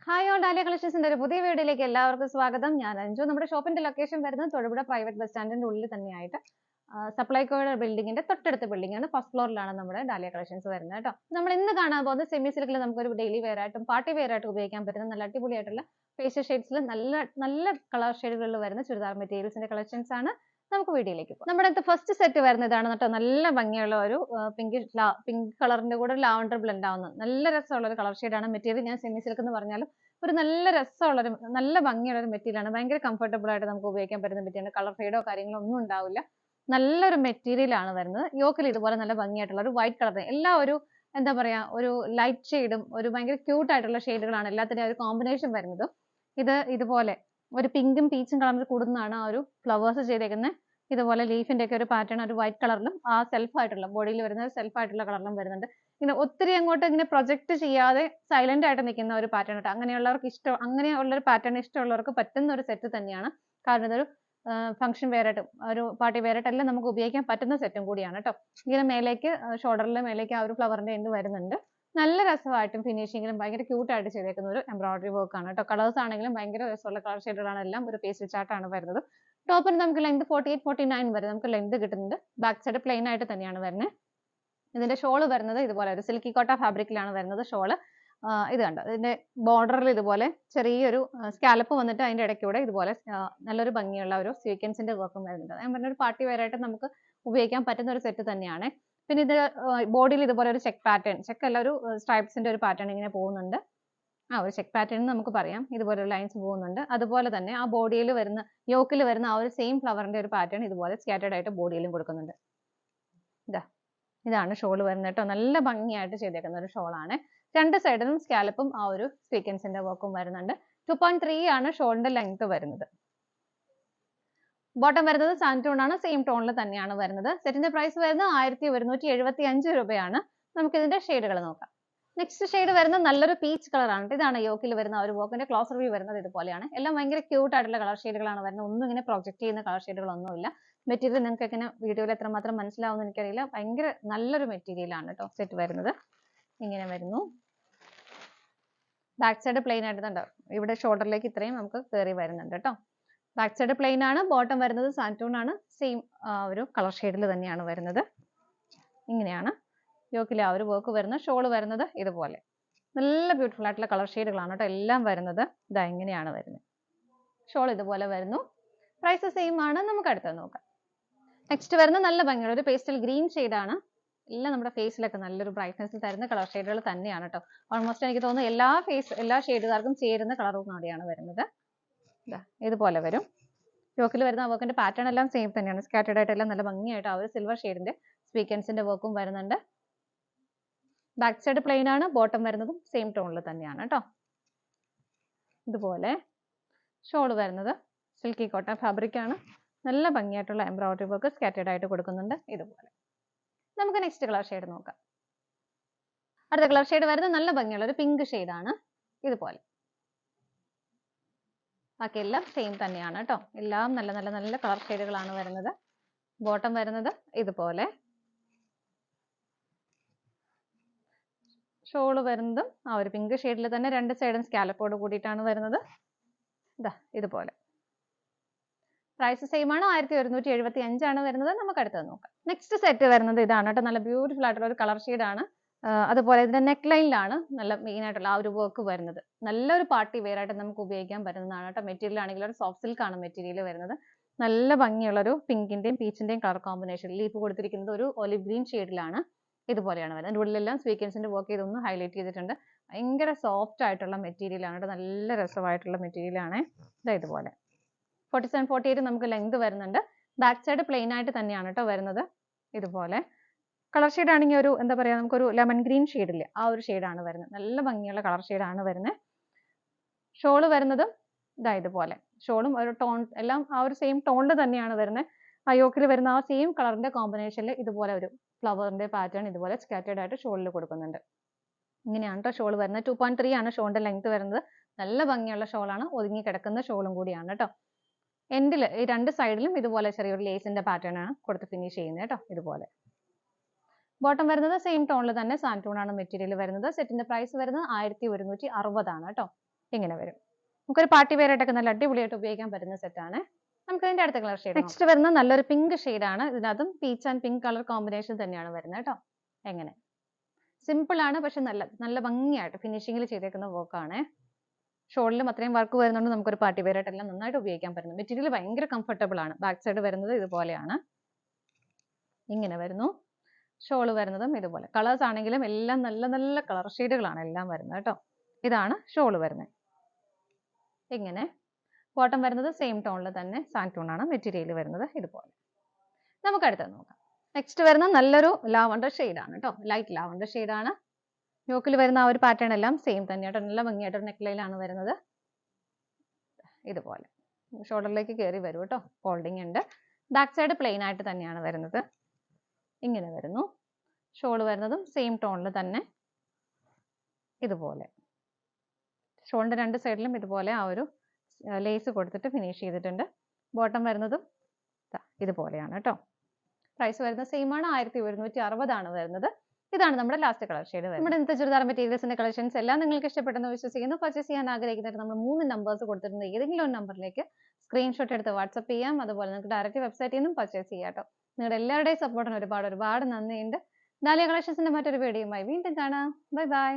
Hi all dahlia കളക്ഷൻസിന്റെ ഒരു പുതിയ വീഡിയോയിലേക്ക് എല്ലാവർക്കും സ്വാഗതം. ഞാൻ അഞ്ജു. നമ്മുടെ ഷോപ്പിന്റെ ലൊക്കേഷൻ വരുന്നത് തൊടുപുഴ പ്രൈവറ്റ് ബസ് സ്റ്റാൻഡിന്റെ ഉള്ളിൽ തന്നെയായിട്ട് സപ്ലൈകോയുടെ ബിൽഡിങ്ങിന്റെ തൊട്ടടുത്ത ബിൽഡിംഗ് ആണ്. ഫസ്റ്റ് ഫ്ലോറിലാണ് നമ്മുടെ ഡാലിയ കളക്ഷൻസ് വരുന്നത് കേട്ടോ. നമ്മൾ ഇന്ന് കാണാൻ പോകുന്നത് സെമി സിൽക്കിൽ നമുക്കൊരു ഡെയിലി വെയർ ആയിട്ടും പാർട്ടി വെയർ ആയിട്ടും ഉപയോഗിക്കാൻ പറ്റുന്ന നല്ല അടിപൊളിയായിട്ടുള്ള ഫേഷ്യൽ ഷെയ്ഡ്സിൽ നല്ല നല്ല കളർ ഷെയ്ഡുകളിൽ വരുന്ന ചുരിദാർ മെറ്റീരിയൽസിന്റെ കളക്ഷൻസ് ആണ്. നമുക്ക് വീഡിയോയിലേക്ക് പോകാം. നമ്മുടെ അടുത്ത് ഫസ്റ്റ് സെറ്റ് വരുന്നതാണ് കേട്ടോ. നല്ല ഭംഗിയുള്ള ഒരു പിങ്ക് കളറിന്റെ കൂടെ ലാവണ്ടർ ബ്ലെൻഡ് ആവുന്ന നല്ല രസമുള്ള ഒരു കളർ ഷെയ്ഡാണ്. മെറ്റീരിയൽ ഞാൻ സെമി സിൽക്ക് എന്ന് പറഞ്ഞാലും ഒരു നല്ല രസമുള്ള ഒരു നല്ല ഭംഗിയുള്ള ഒരു മെറ്റീരിയൽ ആണ്. ഭയങ്കര കംഫർട്ടബിൾ ആയിട്ട് നമുക്ക് ഉപയോഗിക്കാൻ പറ്റുന്ന മെറ്റീരിയൽ. കളർ ഫെയ്ഡോ കാര്യങ്ങളോ ഒന്നും ഉണ്ടാവില്ല. നല്ലൊരു മെറ്റീരിയൽ ആണ് വരുന്നത്. യോക്കിൽ ഇതുപോലെ നല്ല ഭംഗിയായിട്ടുള്ള ഒരു വൈറ്റ് കളർ, എല്ലാ ഒരു എന്താ പറയാ ഒരു ലൈറ്റ് ഷെയ്ഡും ഒരു ഭയങ്കര ക്യൂട്ട് ആയിട്ടുള്ള ഷെയ്ഡുകളാണ് എല്ലാത്തിന്റെയും ഒരു കോമ്പിനേഷൻ വരുന്നത്. ഇതുപോലെ ഒരു പിങ്കും പീച്ചും കളറിൽ കൂടുന്നതാണ് ആ ഒരു ഫ്ലവേഴ്സ് ചെയ്തേക്കുന്നത്. ഇതുപോലെ ലീഫിന്റെ ഒക്കെ ഒരു പാറ്റേൺ ഒരു വൈറ്റ് കളറിലും ആ സെൽഫ് ആയിട്ടുള്ള ബോഡിയിൽ വരുന്ന സെൽഫ് ആയിട്ടുള്ള കളറിലും വരുന്നുണ്ട്. ഇങ്ങനെ ഒത്തിരി അങ്ങോട്ട് ഇങ്ങനെ പ്രൊജക്ട് ചെയ്യാതെ സൈലന്റ് ആയിട്ട് നിൽക്കുന്ന ഒരു പാറ്റേൺ കേട്ടോ. അങ്ങനെയുള്ള ഒരു പാറ്റേൺ ഇഷ്ടമുള്ളവർക്ക് പറ്റുന്ന ഒരു സെറ്റ് തന്നെയാണ്. കാരണം ഇതൊരു ഫംഗ്ഷൻ വെയർ ആയിട്ടും ഒരു പാർട്ടി വെയർ ആയിട്ട് എല്ലാം നമുക്ക് ഉപയോഗിക്കാൻ പറ്റുന്ന സെറ്റും കൂടിയാണ് കേട്ടോ. ഇങ്ങനെ മേലേക്ക് ഷോൾഡറിലെ മേലേക്ക് ആ ഒരു ഫ്ലവറിന്റെ എൻഡ് വരുന്നുണ്ട്. നല്ല രസമായിട്ടും ഫിനിഷിങ്ങിലും ഭയങ്കര ക്യൂട്ട് ആയിട്ട് ചെയ്തേക്കുന്ന ഒരു എംബ്രോയിഡറി വർക്ക് ആണ് കേട്ടോ. കളേഴ്സ് ആണെങ്കിലും ഭയങ്കര രസമുള്ള കളർ ഷെയ്ഡുകളാണ്. എല്ലാം ഒരു പേസ്റ്റൽ ചാർട്ടാണ് വരുന്നത്. ടോപ്പിന് നമുക്ക് ലെങ്ത് 48-49 വരെ നമുക്ക് ലെങ്ത് കിട്ടുന്നുണ്ട്. ബാക്ക് സൈഡ് പ്ലെയിൻ ആയിട്ട് തന്നെയാണ് വരുന്നത്. ഇതിന്റെ ഷോള് വരുന്നത് ഇതുപോലെ ഒരു സിൽക്കി കോട്ട ഫാബ്രിക്കിലാണ് വരുന്നത്. ഷോള് ഇത് കണ്ടോ, ഇതിന്റെ ബോർഡറിൽ ഇതുപോലെ ചെറിയൊരു സ്കാലപ്പ് വന്നിട്ട് അതിന്റെ ഇടയ്ക്കൂടെ ഇതുപോലെ നല്ലൊരു ഭംഗിയുള്ള ഒരു സീക്വൻസിന്റെ വർക്കും വരുന്നുണ്ട്. ഞാൻ പറഞ്ഞ ഒരു പാർട്ടി വെയർ ആയിട്ട് നമുക്ക് ഉപയോഗിക്കാൻ പറ്റുന്ന ഒരു സെറ്റ് തന്നെയാണ്. പിന്നെ ഇത് ബോഡിയിൽ ഇതുപോലെ ഒരു ചെക്ക് പാറ്റേൺ, ചെക്ക് അല്ല ഒരു സ്ട്രൈപ്സിന്റെ ഒരു പാറ്റേൺ ഇങ്ങനെ പോകുന്നുണ്ട്. ഒരു ചെക്ക് പാറ്റേൺ നമുക്ക് പറയാം. ഇതുപോലെ ലൈൻസ് പോകുന്നുണ്ട്. അതുപോലെ തന്നെ ആ ബോഡിയിൽ വരുന്ന യോക്കിൽ വരുന്ന ആ ഒരു സെയിം ഫ്ലവറിന്റെ ഒരു പാറ്റേൺ ഇതുപോലെ സ്കാറ്റേർഡ് ആയിട്ട് ബോഡിയിലും കൊടുക്കുന്നുണ്ട്. ഇതാണ് ഷോൾ വരുന്നത് കേട്ടോ. നല്ല ഭംഗിയായിട്ട് ചെയ്തേക്കുന്ന ഒരു ഷോളാണ്. രണ്ട് സൈഡിലും സ്കാലപ്പും ആ ഒരു സീക്വൻസിന്റെ വർക്കും വരുന്നുണ്ട്. 2.3 ആണ് ഷോളിന്റെ ലെങ്ത് വരുന്നത്. ബോട്ടം വരുന്നത് സാൻറ്റൂൺ ആണ്. സെയിം ടോണിൽ തന്നെയാണ് വരുന്നത്. സെറ്റിന്റെ പ്രൈസ് വരുന്നത് 1175 രൂപയാണ്. നമുക്ക് ഇതിന്റെ ഷെയ്ഡുകൾ നോക്കാം. നെക്സ്റ്റ് ഷെയ്ഡ് വരുന്നത് നല്ലൊരു പീച്ച് കളറാണ്. ഇതാണ് യോക്കിൽ വരുന്ന ഒരു വർക്കിന്റെ ക്ലോസർ വ്യൂ വരുന്നത് ഇതുപോലെയാണ്. എല്ലാം ഭയങ്കര ക്യൂട്ട് ആയിട്ടുള്ള കളർ ഷെയ്ഡുകളാണ് വരുന്നത്. ഒന്നും ഇങ്ങനെ പ്രൊജക്ട് ചെയ്യുന്ന കളർ ഷെയ്ഡുകളൊന്നുമില്ല. മെറ്റീരിയൽ നിങ്ങൾക്ക് ഇങ്ങനെ വീഡിയോയിൽ എത്രമാത്രം മനസ്സിലാവുമെന്ന് എനിക്കറിയില്ല. ഭയങ്കര നല്ലൊരു മെറ്റീരിയൽ ആണ് കേട്ടോ. സെറ്റ് വരുന്നത് ഇങ്ങനെ വരുന്നു. ബാക്ക് സൈഡ് പ്ലെയിൻ ആയിട്ട് ഇവിടെ ഷോൾഡറിലേക്ക് ഇത്രയും നമുക്ക് കയറി വരുന്നുണ്ട് കേട്ടോ. ബാക്ക് സൈഡ് പ്ലെയിൻ ആണ്. ബോട്ടം വരുന്നത് സാൻറ്റൂൺ ആണ്. സെയിം ഒരു കളർ ഷെയ്ഡിൽ തന്നെയാണ് വരുന്നത്. ഇങ്ങനെയാണ് യോക്കിലെ ആ ഒരു വർക്ക് വരുന്നത്. ഷോള് വരുന്നത് ഇതുപോലെ നല്ല ബ്യൂട്ടിഫുൾ ആയിട്ടുള്ള കളർ ഷെയ്ഡുകളാണ് കേട്ടോ എല്ലാം വരുന്നത്. ഇതാ ഇങ്ങനെയാണ് വരുന്നത്. ഷോൾ ഇതുപോലെ വരുന്നു. പ്രൈസ് സെയിം ആണ്. നമുക്ക് അടുത്തത് നോക്കാം. നെക്സ്റ്റ് വരുന്ന നല്ല ഭംഗിയുള്ള ഒരു പേസ്റ്റൽ ഗ്രീൻ ഷെയ്ഡാണ്. എല്ലാം നമ്മുടെ ഫേസിലൊക്കെ നല്ലൊരു ബ്രൈറ്റ്നസ് തരുന്ന കളർ ഷെയ്ഡുകൾ തന്നെയാണ് കേട്ടോ. ഓൾമോസ്റ്റ് എനിക്ക് തോന്നുന്നു എല്ലാ ഷെയ്ഡുകാർക്കും ചേരുന്ന കളറും കൂടിയാണ് വരുന്നത്. ഇതുപോലെ വരും. യോക്കിൽ വരുന്ന വർക്കിന്റെ പാറ്റേൺ എല്ലാം സെയിം തന്നെയാണ്. സ്കാറ്റേർഡ് ആയിട്ട് എല്ലാം നല്ല ഭംഗിയായിട്ട് ആ ഒരു സിൽവർ ഷെയ്ഡിന്റെ സ്വീക്വൻസിന്റെ വർക്കും വരുന്നുണ്ട്. ബാക്ക് സൈഡ് പ്ലെയിൻ ആണ്. ബോട്ടം വരുന്നതും സെയിം ടോണിൽ തന്നെയാണ് കേട്ടോ. ഇതുപോലെ ഷോൾ വരുന്നത് സിൽക്കി കോട്ടൺ ഫാബ്രിക് ആണ്. നല്ല ഭംഗിയായിട്ടുള്ള എംബ്രോയിഡറി വർക്ക് സ്കാറ്റേർഡ് ആയിട്ട് കൊടുക്കുന്നുണ്ട്. ഇതുപോലെ നമുക്ക് നെക്സ്റ്റ് കളർ ഷെയ്ഡ് നോക്കാം. അടുത്ത കളർ ഷെയ്ഡ് വരുന്നത് നല്ല ഭംഗിയുള്ള ഒരു പിങ്ക് ഷെയ്ഡാണ്. ഇതുപോലെ ബാക്കി എല്ലാം സെയിം തന്നെയാണ് കേട്ടോ. എല്ലാം നല്ല നല്ല നല്ല കളർ ഷെയ്ഡുകളാണ് വരുന്നത്. ബോട്ടം വരുന്നത് ഇതുപോലെ, ഷോള് വരുന്നതും ആ ഒരു പിങ്ക് ഷെയ്ഡിൽ തന്നെ രണ്ട് സൈഡും സ്കാലപ്പോട് കൂടിയിട്ടാണ് വരുന്നത്. ഇതുപോലെ പ്രൈസ് സെയിം ആണ്. 1175 ആണ് വരുന്നത്. നമുക്ക് അടുത്തത് നോക്കാം. നെക്സ്റ്റ് സെറ്റ് വരുന്നത് ഇതാണ് കേട്ടോ. നല്ല ബ്യൂട്ടിഫുൾ ആയിട്ടുള്ള ഒരു കളർ ഷെയ്ഡാണ്. അതുപോലെ ഇതിന്റെ നെക്ക് ലൈനിലാണ് നല്ല മെയിൻ ആയിട്ടുള്ള ആ ഒരു വർക്ക് വരുന്നത്. നല്ലൊരു പാർട്ടി വെയർ ആയിട്ട് നമുക്ക് ഉപയോഗിക്കാൻ പറ്റുന്നതാണ് കേട്ടോ. മെറ്റീരിയൽ ആണെങ്കിൽ ഒരു സോഫ്റ്റ് സിൽക്ക് ആണ് മെറ്റീരിയൽ വരുന്നത്. നല്ല ഭംഗിയുള്ള ഒരു പിങ്കിന്റെയും പീച്ചിന്റെയും കളർ കോമ്പിനേഷൻ. ലീഫ് കൊടുത്തിരിക്കുന്നത് ഒരു ഒലിവ് ഗ്രീൻ ഷെയ്ഡിലാണ്. ഇതുപോലെയാണ് വരുന്നത്. അതിന്റെ ഉള്ളിലെല്ലാം സ്വീക്വൻസിന്റെ വർക്ക് ചെയ്തൊന്ന് ഹൈലൈറ്റ് ചെയ്തിട്ടുണ്ട്. ഭയങ്കര സോഫ്റ്റ് ആയിട്ടുള്ള മെറ്റീരിയൽ ആണ് കേട്ടോ. നല്ല രസമായിട്ടുള്ള മെറ്റീരിയൽ ആണ്. ഇതുപോലെ 47-48 നമുക്ക് ലെങ്ത് വരുന്നുണ്ട്. ബാക്ക് സൈഡ് പ്ലെയിൻ ആയിട്ട് തന്നെയാണ് കേട്ടോ വരുന്നത്. ഇതുപോലെ കളർ ഷെയ്ഡ് ആണെങ്കിൽ ഒരു എന്താ പറയാ നമുക്കൊരു ലെമൺ ഗ്രീൻ ഷെയ്ഡില്ലേ ആ ഒരു ഷെയ്ഡാണ് വരുന്നത്. നല്ല ഭംഗിയുള്ള കളർ ഷെയ്ഡാണ് വരുന്നത്. ഷോള് വരുന്നതും ഇതുപോലെ ഷോളും ഒരു ടോൺ എല്ലാം ആ ഒരു സെയിം ടോണിൽ തന്നെയാണ് വരുന്നത്. ആ യോക്കിൽ വരുന്ന ആ സെയിം കളറിന്റെ കോമ്പിനേഷനിൽ ഇതുപോലെ ഒരു ഫ്ലവറിന്റെ പാറ്റേൺ ഇതുപോലെ സ്കാറ്റേർഡ് ആയിട്ട് ഷോളിൽ കൊടുക്കുന്നുണ്ട്. ഇങ്ങനെയാണ് കേട്ടോ ഷോൾ വരുന്നത്. 2.3 ആണ് ഷോളിന്റെ ലെങ്ത് വരുന്നത്. നല്ല ഭംഗിയുള്ള ഷോളാണ്. ഒതുങ്ങി കിടക്കുന്ന ഷോളും കൂടിയാണ് കേട്ടോ. എൻഡിൽ ഈ രണ്ട് സൈഡിലും ഇതുപോലെ ചെറിയൊരു ലേസിന്റെ പാറ്റേൺ ആണ് കൊടുത്ത് ഫിനിഷ് ചെയ്യുന്നത് കേട്ടോ. ഇതുപോലെ ബോട്ടം വരുന്നത് സെയിം ടോണിൽ തന്നെ സാൻറ്റൂൺ ആണ് മെറ്റീരിയൽ വരുന്നത്. സെറ്റിന്റെ പ്രൈസ് വരുന്നത് 1160 ആണ് കേട്ടോ. ഇങ്ങനെ വരും. നമുക്കൊരു പാർട്ടി വെയർ ആയിട്ടൊക്കെ നല്ല അടിപൊളിയായിട്ട് ഉപയോഗിക്കാൻ പറ്റുന്ന സെറ്റാണ്. നമുക്ക് ഇതിന്റെ അടുത്ത കളർ ഷെയ്ഡ് നെക്സ്റ്റ് വരുന്ന നല്ലൊരു പിങ്ക് ആണ്. ഇതിനകത്തും peach and pink colour combination തന്നെയാണ് വരുന്നത് കേട്ടോ. എങ്ങനെ സിമ്പിൾ ആണ്, പക്ഷെ നല്ല ഭംഗിയായിട്ട് ഫിനിഷിംഗിൽ ചെയ്തേക്കുന്ന വർക്കാണ്. ഷോളിലും അത്രയും വർക്ക് വരുന്നുണ്ട്. നമുക്കൊരു പാർട്ടി വെയർ ആയിട്ടെല്ലാം നന്നായിട്ട് ഉപയോഗിക്കാൻ പറ്റുന്നു. മെറ്റീരിയൽ ഭയങ്കര കംഫർട്ടബിൾ ആണ്. ബാക്ക് സൈഡ് വരുന്നത് ഇതുപോലെയാണ്. ഇങ്ങനെ വരുന്നു. ഷോൾ വരുന്നതും ഇതുപോലെ. കളേഴ്സ് ആണെങ്കിലും എല്ലാം നല്ല നല്ല കളർ ഷെയ്ഡുകളാണ് എല്ലാം വരുന്നത് കേട്ടോ. ഇതാണ് ഷോൾ വരുന്നത്. ഇങ്ങനെ ബോട്ടം വരുന്നത് സെയിം ടോണിൽ തന്നെ സാൻഡ് ടോൺ ആണ് മെറ്റീരിയൽ വരുന്നത് ഇതുപോലെ. നമുക്ക് അടുത്തത് നോക്കാം. നെക്സ്റ്റ് വരുന്ന നല്ലൊരു ലാവണ്ടർ ആണ് കേട്ടോ. ലൈറ്റ് ലാവണ്ടർ ആണ്. യോക്കിൽ വരുന്ന ആ ഒരു പാറ്റേൺ എല്ലാം സെയിം തന്നെയാട്ടോ. നല്ല ഭംഗിയായിട്ട് ഒരു നെക്ലൈനിലാണ് വരുന്നത് ഇതുപോലെ. ഷോൾഡറിലേക്ക് കയറി വരും കേട്ടോ. ഫോൾഡിങ് ഉണ്ട്. ബാക്ക് സൈഡ് പ്ലെയിൻ ആയിട്ട് തന്നെയാണ് വരുന്നത്. ഇങ്ങനെ വരുന്നു. ഷോൾ വരുന്നതും സെയിം ടോണിൽ തന്നെ ഇതുപോലെ. ഷോളിന്റെ രണ്ട് സൈഡിലും ഇതുപോലെ ആ ഒരു ലേസ് കൊടുത്തിട്ട് ഫിനിഷ് ചെയ്തിട്ടുണ്ട്. ബോട്ടം വരുന്നതും ഇതുപോലെയാണ് കേട്ടോ. പ്രൈസ് വരുന്നത് സെയിം ആണ്. 1160 ആണ് വരുന്നത്. ഇതാണ് നമ്മുടെ ലാസ്റ്റ് കളർ ഷെയ്ഡ് വരുന്നത്. നമ്മുടെ ഇന്നത്തെ ചുരിദാർ മെറ്റീരിയൽസിന്റെ കളക്ഷൻസ് എല്ലാം നിങ്ങൾക്ക് ഇഷ്ടപ്പെട്ടെന്ന് വിശ്വസിക്കുന്നു. പർച്ചേസ് ചെയ്യാൻ ആഗ്രഹിക്കുന്നവർ നമ്മൾ 3 നമ്പേഴ്സ് കൊടുത്തിട്ടുണ്ട്. ഏതെങ്കിലും ഒരു നമ്പറിലേക്ക് സ്ക്രീൻഷോട്ട് എടുത്ത് വാട്സ്ആപ്പ് ചെയ്യാം. അതുപോലെ നിങ്ങൾക്ക് ഡയറക്റ്റ് വെബ്സൈറ്റിൽ നിന്നും പർച്ചേസ് ചെയ്യാം കേട്ടോ. നിങ്ങളുടെ എല്ലാവരുടെയും സപ്പോർട്ടിന് ഒരുപാട് നന്ദിയുണ്ട്. ഡാലിയ കളക്ഷൻസിന്റെ മറ്റൊരു വീഡിയോയുമായി വീണ്ടും കാണാം. Bye bye.